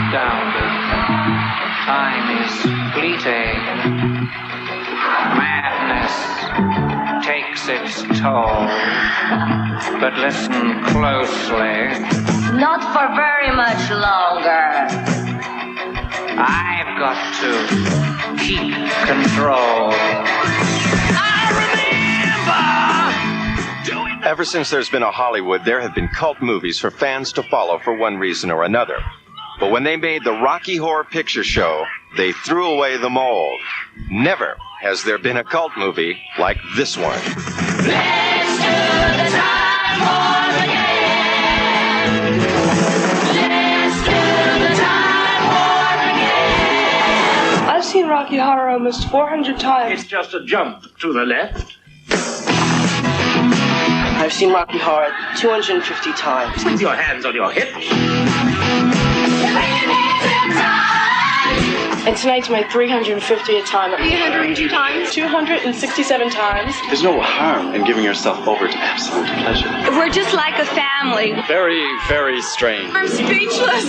astounded. Time is fleeting. Madness takes its toll. But listen closely. Not for very much longer. I've got to keep control. Ever since there's been a Hollywood, there have been cult movies for fans to follow for one reason or another. But when they made the Rocky Horror Picture Show, they threw away the mold. Never has there been a cult movie like this one. Let's do the time warp again. Let's do the time warp again. I've seen Rocky Horror almost 400 times. It's just a jump to the left. I've seen Rocky Horror 250 times. With your hands on your hips. And tonight's my 350th time. 302 times? 267 times. There's no harm in giving yourself over to absolute pleasure. We're just like a family. Very, very strange. I'm speechless.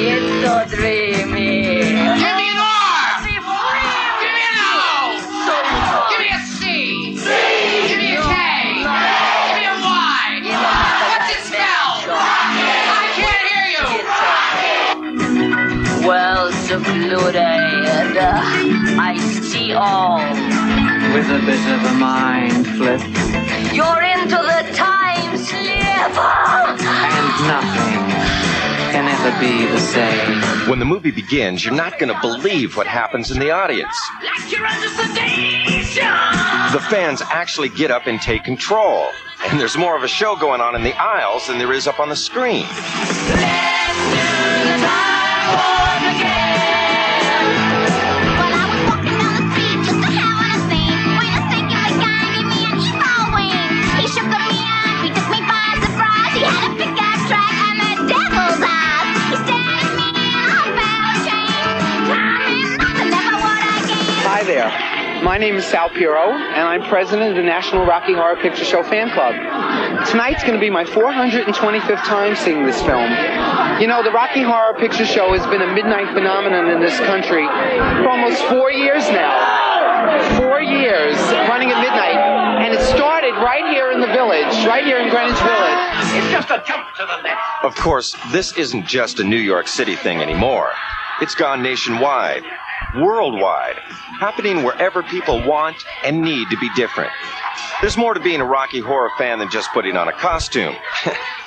It's so dreamy. Give me an R! Give me an O! Give me a C! Give me a K! Give me a Y! What's it spell? I can't hear you! Well secluded, I see all. With a bit of a mind flip. You're into the time slip. And nothing can ever be the same. When the movie begins, you're not going to believe what happens in the audience. Like you're under sedation. The fans actually get up and take control. And there's more of a show going on in the aisles than there is up on the screen. Let's do the time warp again. Well, I was walking down the street just to have on a scene. When a singular guy gave me an evil wing. He shook me up, he took me by surprise. He had a pickaxe track and the devil's eyes. He stared at me and I felt change. Time and nothing, never what I gave. Hi there. My name is Sal Piro, and I'm president of the National Rocky Horror Picture Show fan club. Tonight's going to be my 425th time seeing this film. You know, the Rocky Horror Picture Show has been a midnight phenomenon in this country for almost 4 years now. 4 years running at midnight, and it started right here in the village, right here in Greenwich Village. It's just a jump to the left. Of course, this isn't just a New York City thing anymore. It's gone nationwide, worldwide, happening wherever people want and need to be different. There's more to being a Rocky Horror fan than just putting on a costume.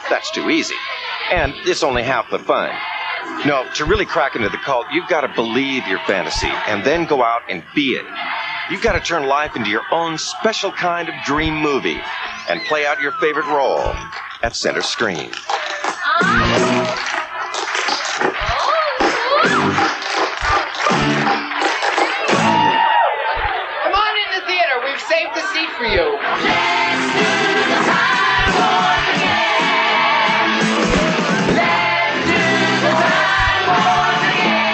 That's too easy. And it's only half the fun. No, to really crack into the cult, you've got to believe your fantasy and then go out and be it. You've got to turn life into your own special kind of dream movie and play out your favorite role at center screen. Come on in the theater. We've saved a seat for you. Let's do the time warp again. Let's do the time warp again.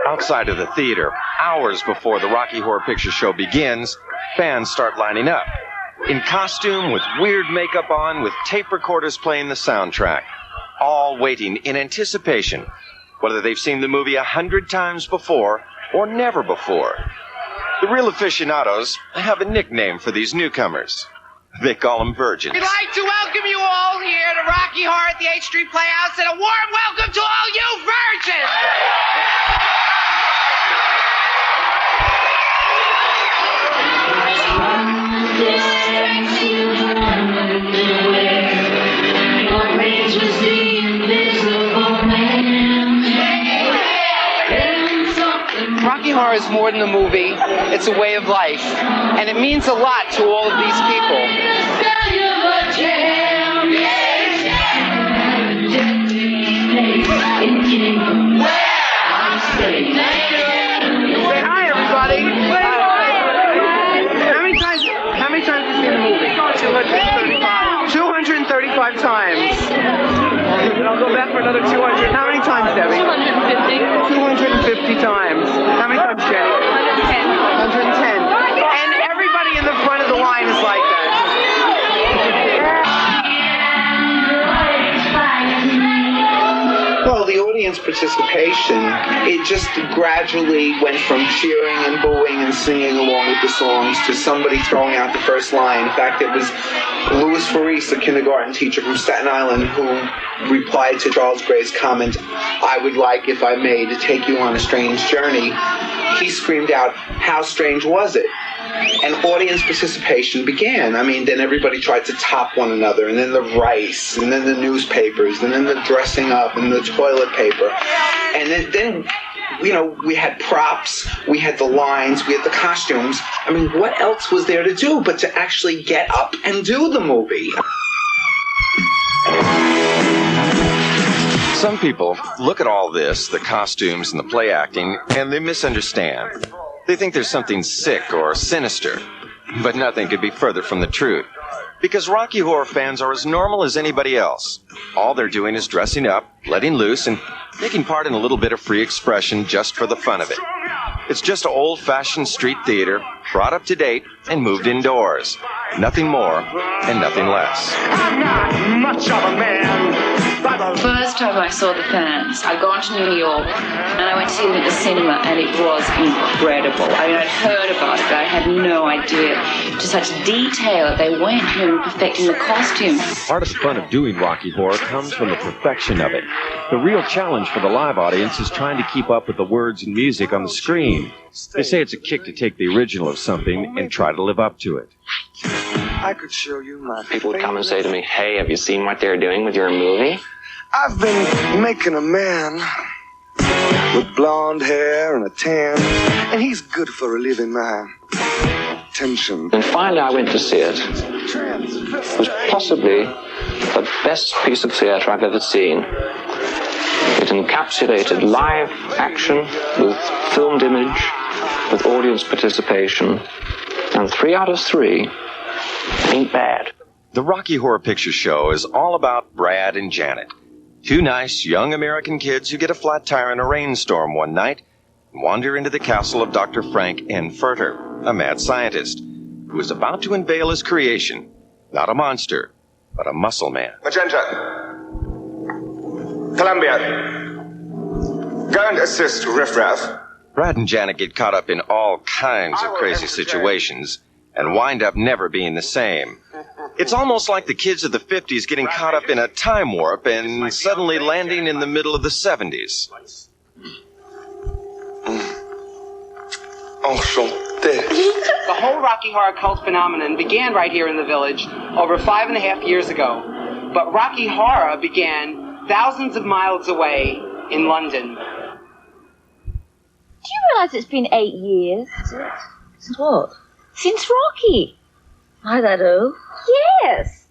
Outside of the theater, hours before the Rocky Horror Picture Show begins, fans start lining up. In costume, with weird makeup on, with tape recorders playing the soundtrack. All waiting in anticipation, whether they've seen the movie 100 times before or never before. The real aficionados have a nickname for these newcomers. They call them virgins. We'd like to welcome you all here to Rocky Horror at the H Street Playhouse, and a warm welcome to all you virgins! Rocky Horror is more than a movie, it's a way of life, and it means a lot to all of these people. Hi, everybody. How many times have you seen the movie? back for another 200. How many times, Debbie? 250. 250 times. How many times, Jenny? 110. 110. And everybody in the front of the line is like that. Well, the audience participation, it just gradually went from cheering and booing and singing along with the songs to somebody throwing out the first line. In fact, it was Louis Faris, a kindergarten teacher from Staten Island, who replied to Charles Gray's comment, "I would like, if I may, to take you on a strange journey." He screamed out, "How strange was it?" And audience participation began. I mean, then everybody tried to top one another, and then the rice, and then the newspapers, and then the dressing up, and the toilet paper. And then you know, we had props, we had the lines, we had the costumes. I mean, what else was there to do but to actually get up and do the movie? Some people look at all this, the costumes and the play acting, and they misunderstand. They think there's something sick or sinister, but nothing could be further from the truth. Because Rocky Horror fans are as normal as anybody else. All they're doing is dressing up, letting loose, and taking part in a little bit of free expression just for the fun of it. It's just old-fashioned street theater, brought up to date and moved indoors. Nothing more and nothing less. I'm not much of a man. First time I saw the fans, I'd gone to New York and I went to see them at the cinema, and it was incredible. I mean, I'd heard about it, but I had no idea to such detail that they went through perfecting the costumes. Part of the fun of doing Rocky Horror comes from the perfection of it. The real challenge for the live audience is trying to keep up with the words and music on the screen. They say it's a kick to take the original of something and try to live up to it. I could show you my People would come and say to me, "Hey, have you seen what they're doing with your movie?" I've been making a man with blonde hair and a tan, and he's good for relieving my tension. And finally I went to see it. It was possibly the best piece of theatre I've ever seen. It encapsulated live action with filmed image, with audience participation, and 3 out of 3 ain't bad. The Rocky Horror Picture Show is all about Brad and Janet, two nice young American kids who get a flat tire in a rainstorm one night and wander into the castle of Dr. Frank N. Furter, a mad scientist, who is about to unveil his creation, not a monster, but a muscle man. Magenta, Columbia, go and assist Riff Raff. Brad and Janet get caught up in all kinds of crazy situations and wind up never being the same. It's almost like the kids of the 50s getting caught up in a time warp and suddenly landing in the middle of the 70s. The whole Rocky Horror cult phenomenon began right here in the village over 5.5 years ago. But Rocky Horror began thousands of miles away in London. Do you realise it's been 8 years? Since what? Since Rocky. I do. Yes.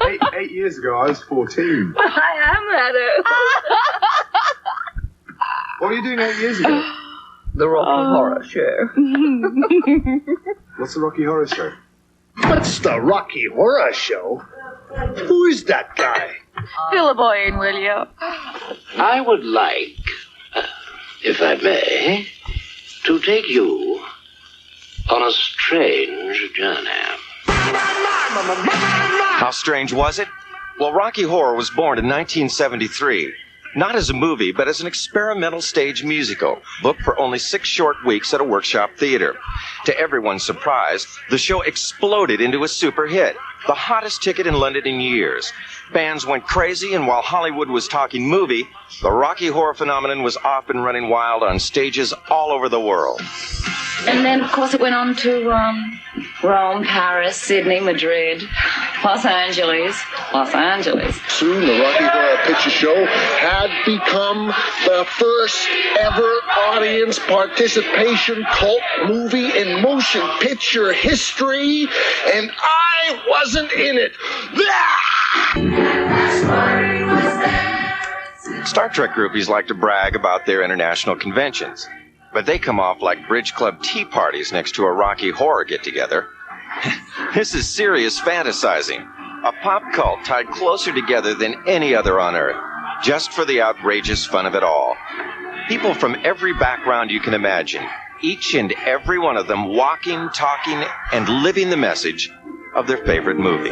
8 years ago, I was 14. I am, Radu. What were you doing 8 years ago? The Rocky Horror Show. What's the Rocky Horror Show? What's the Rocky Horror Show? Who is that guy? Fill a boy in, will you? I would like, if I may, to take you on a strange journey. How strange was it? Well, Rocky Horror was born in 1973. Not as a movie, but as an experimental stage musical, booked for only 6 short weeks at a workshop theater. To everyone's surprise, the show exploded into a super hit, the hottest ticket in London in years. Fans went crazy, and while Hollywood was talking movie, the Rocky Horror phenomenon was off and running wild on stages all over the world. And then, of course, it went on to Rome, Paris, Sydney, Madrid, Los Angeles. Soon the Rocky Horror Picture Show had become the first ever audience participation cult movie in motion picture history, and I wasn't in it. Star Trek groupies like to brag about their international conventions, but they come off like bridge club tea parties next to a Rocky Horror get-together. This is serious fantasizing. A pop cult tied closer together than any other on Earth, just for the outrageous fun of it all. People from every background you can imagine, each and every one of them walking, talking, and living the message of their favorite movie.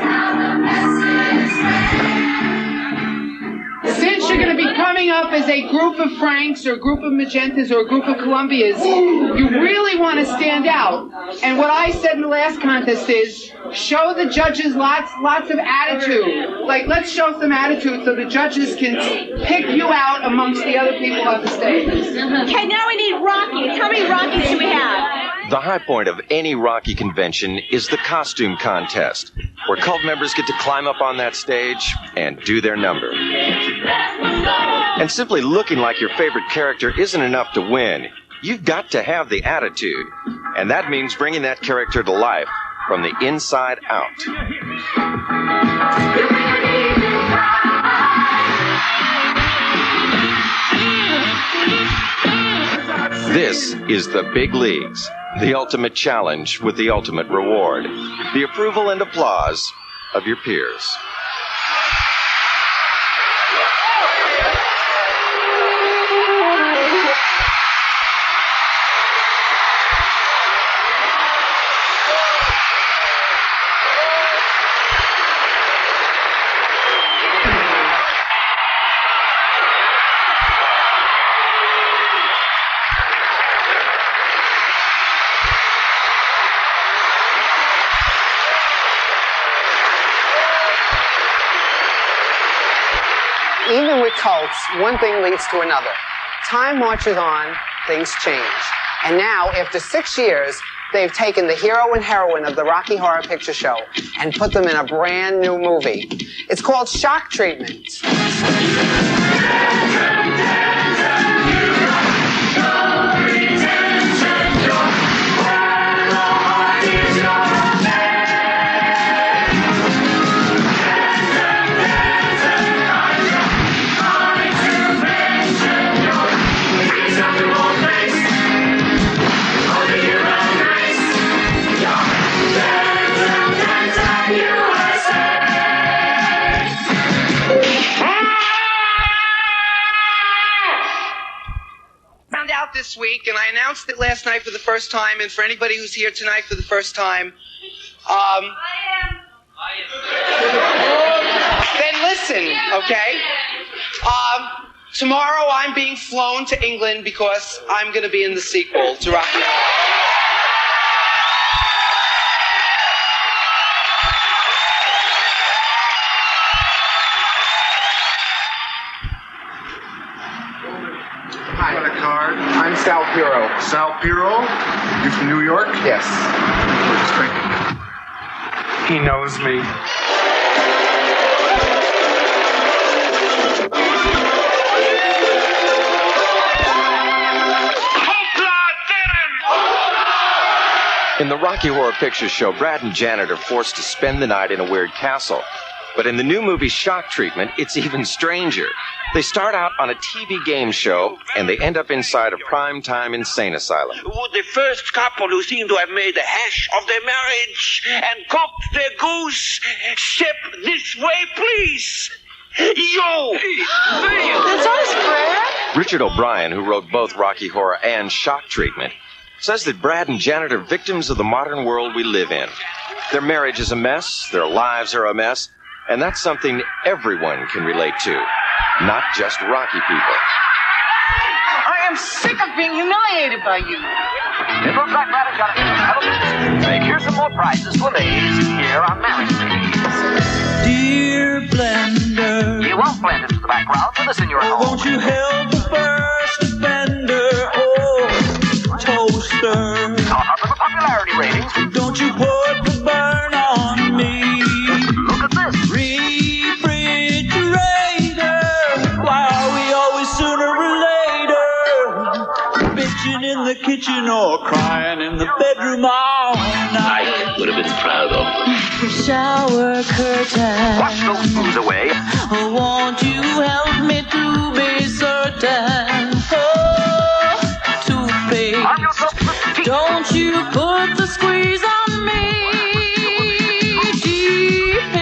Since you're going to be coming up as a group of Franks or a group of Magentas or a group of Columbias, you really want to stand out. And what I said in the last contest is, show the judges lots of attitude. Like, let's show some attitude so the judges can pick you out amongst the other people on the stage. Okay, now we need Rockies. How many Rockies do we have? The high point of any Rocky convention is the costume contest, where cult members get to climb up on that stage and do their number. And simply looking like your favorite character isn't enough to win. You've got to have the attitude, and that means bringing that character to life from the inside out. This is the big leagues, the ultimate challenge with the ultimate reward, the approval and applause of your peers. Even with cults, one thing leads to another. Time marches on, things change. And now, after 6 years, they've taken the hero and heroine of the Rocky Horror Picture Show and put them in a brand new movie. It's called Shock Treatment. This week, and I announced it last night for the first time, and for anybody who's here tonight for the first time, then listen, okay? Tomorrow I'm being flown to England because I'm going to be in the sequel to Rocky Horror. I'm Sal Piro. Sal Piro? You from New York? Yes. He knows me. In the Rocky Horror Picture Show, Brad and Janet are forced to spend the night in a weird castle. But in the new movie Shock Treatment, it's even stranger. They start out on a TV game show, and they end up inside a primetime insane asylum. Would the first couple who seem to have made a hash of their marriage and cooked their goose step this way, please? Yo! That's us, Brad. Richard O'Brien, who wrote both Rocky Horror and Shock Treatment, says that Brad and Janet are victims of the modern world we live in. Their marriage is a mess, their lives are a mess, and that's something everyone can relate to, not just Rocky people. I am sick of being humiliated by you. It looks like Brad has got it. Say, here's some more prizes for ladies here on Marriage Ladies. Dear Blender, you won't blend into the background, so listen your home. Won't you help the first offender? Oh, toaster. Not up in the popularity ratings. Don't you put the burn on me. Look at this. Refrigerator. Why are we always sooner or later? Bitching in the kitchen or crying in the bedroom all night. I would have been proud of them. Shower curtain. Wash those booze away. Oh, won't you help me to be certain? Oh, toothpaste. Don't you put the squeeze on me. Deep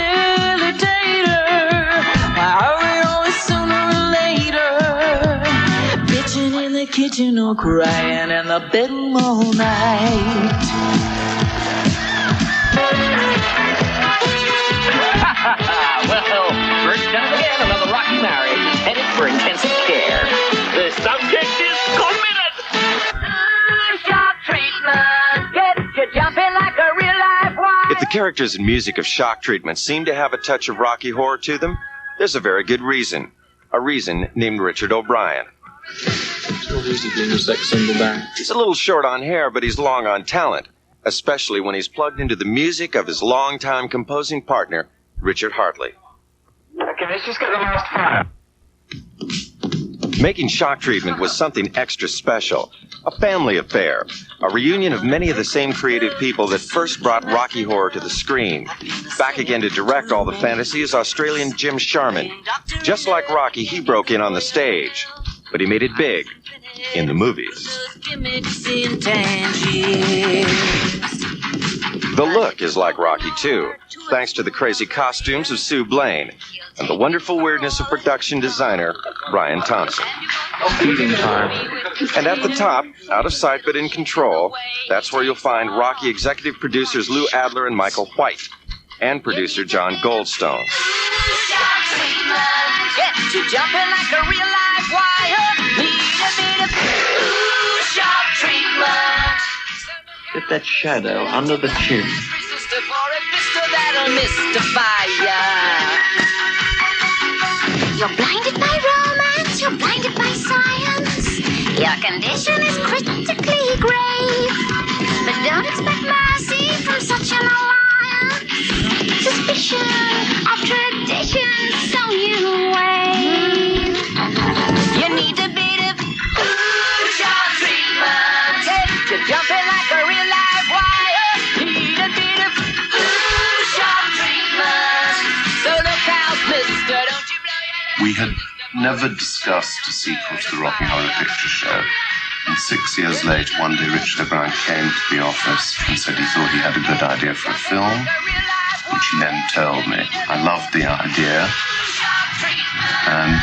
fainting or crying in the bedroom all night. Well, first time again, another rocky marriage is headed for intensive care. The subject is committed. Shock treatment. Get you jumping like a real life wife. If the characters and music of Shock Treatment seem to have a touch of Rocky Horror to them, there's a very good reason. A reason named Richard O'Brien. He's a little short on hair, but he's long on talent, especially when he's plugged into the music of his longtime composing partner, Richard Hartley. Okay, let's just get the last part. Making Shock Treatment was something extra special, a family affair, a reunion of many of the same creative people that first brought Rocky Horror to the screen. Back again to direct all the fantasy is Australian Jim Sharman. Just like Rocky, he broke in on the stage, but he made it big in the movies. The look is like Rocky, too, thanks to the crazy costumes of Sue Blaine and the wonderful weirdness of production designer Brian Thompson. Feeding time. And at the top, out of sight but in control, that's where you'll find Rocky executive producers Lou Adler and Michael White, and producer John Goldstone. Get you jumping like a real life wire. Need a bit of shock treatment. Get that shadow under the chin. For a pistol that'll mystify ya. You're blinded by romance, you're blinded by science. Your condition is critically grave. But don't expect mercy from such an alliance. Suspicion of tradition, so you wave. You need a bit of shock treatment. Get you jumping like a real live wire. Need a bit of shock treatment. So look out, mister, don't you blow your... We had never discussed a sequel to the Rocky Horror Picture Show. And 6 years later, one day Richard O'Brien came to the office and said he thought he had a good idea for a film, which he then told me. I loved the idea, and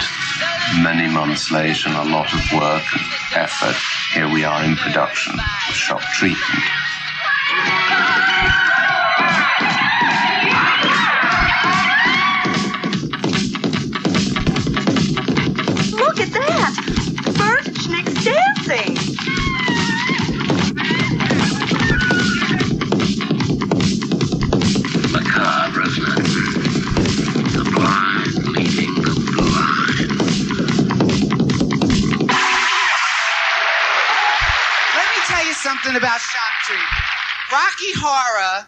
many months later, and a lot of work and effort, here we are in production of Shock Treatment. Look at that! Bert Schnick's dancing! Macabre, isn't it? The blind leading the blind. Let me tell you something about Shock Treatment. Rocky Horror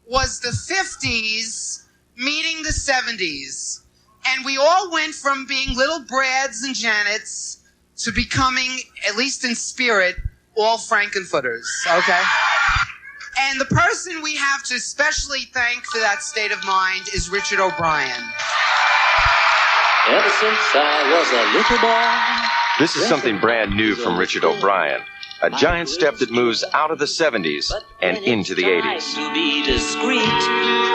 was the 50s meeting the 70s. And we all went from being little Brads and Janets to becoming, at least in spirit, all Frankenfooters, okay? And the person we have to especially thank for that state of mind is Richard O'Brien. Ever since I was a little boy. This is something brand new from Richard O'Brien, a giant step that moves out of the 70s and into the 80s. To be discreet,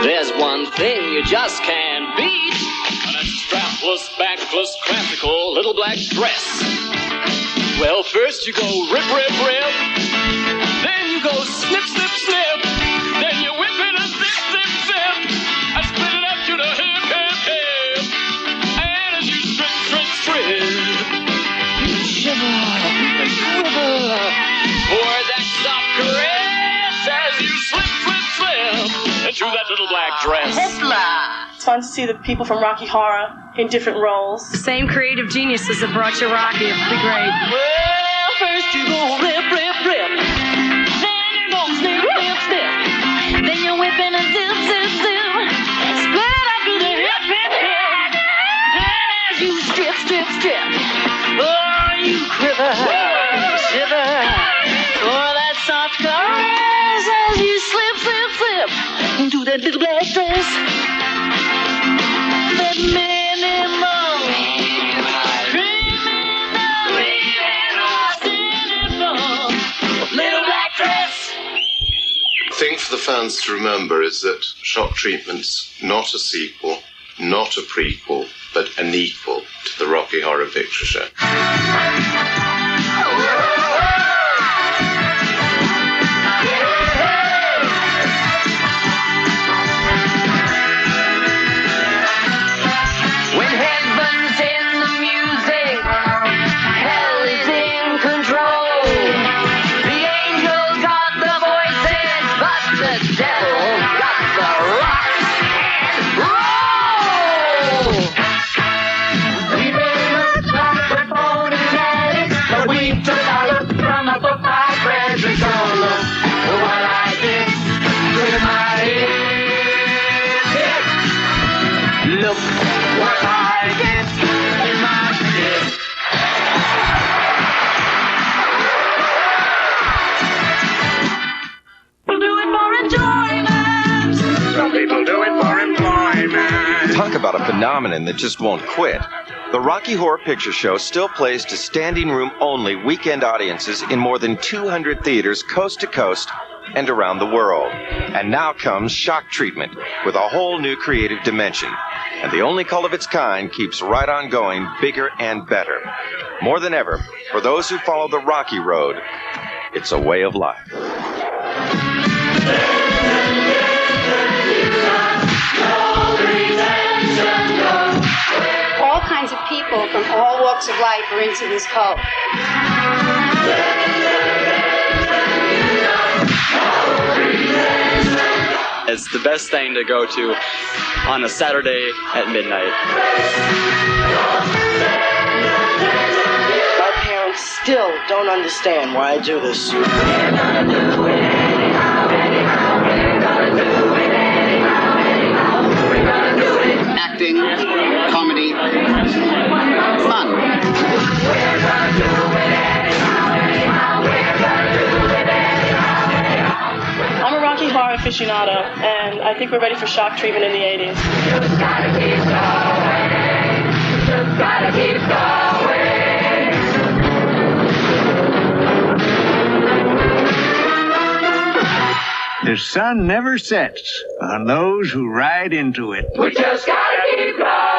there's one thing you just can't beat. And it's a strapless, backless, classical little black dress. Well, first you go rip, rip, rip. Then you go snip, snip, snip. Then you whip it and zip, zip, zip. And split it up to the hip, hip, hip. And as you strip, strip, strip, you shiver and quiver for that soft caress as you slip, slip, slip into that little black dress. It's fun to see the people from Rocky Horror in different roles. The same creative geniuses that brought you Rocky. It'll be great. Well, first you go rip, rip, rip. Then you go snip, snip, snip. Then you're whipping and zip, zip, zip. Split it up to the hip, hip, hip. And as you strip, strip, strip. Oh, you quiver, shiver. For that soft caress as you slip, slip, slip into that little black dress. That minimum little black dress. The thing for the fans to remember is that Shock Treatment's not a sequel, not a prequel, but an equal to the Rocky Horror Picture Show. phenomenon that just won't quit. The Rocky Horror Picture Show still plays to standing room only weekend audiences in more than 200 theaters coast to coast and around the world. And now comes Shock Treatment with a whole new creative dimension. And the only cult of its kind keeps right on going, bigger and better. More than ever, for those who follow the Rocky Road, it's a way of life. All kinds of people from all walks of life are into this cult. It's the best thing to go to on a Saturday at midnight. My parents still don't understand why I do this. Acting, comedy, fun. I'm a Rocky Horror aficionado, and I think we're ready for Shock Treatment in the 80s. Just gotta keep going. Just gotta keep going. The sun never sets on those who ride into it. We just gotta keep going.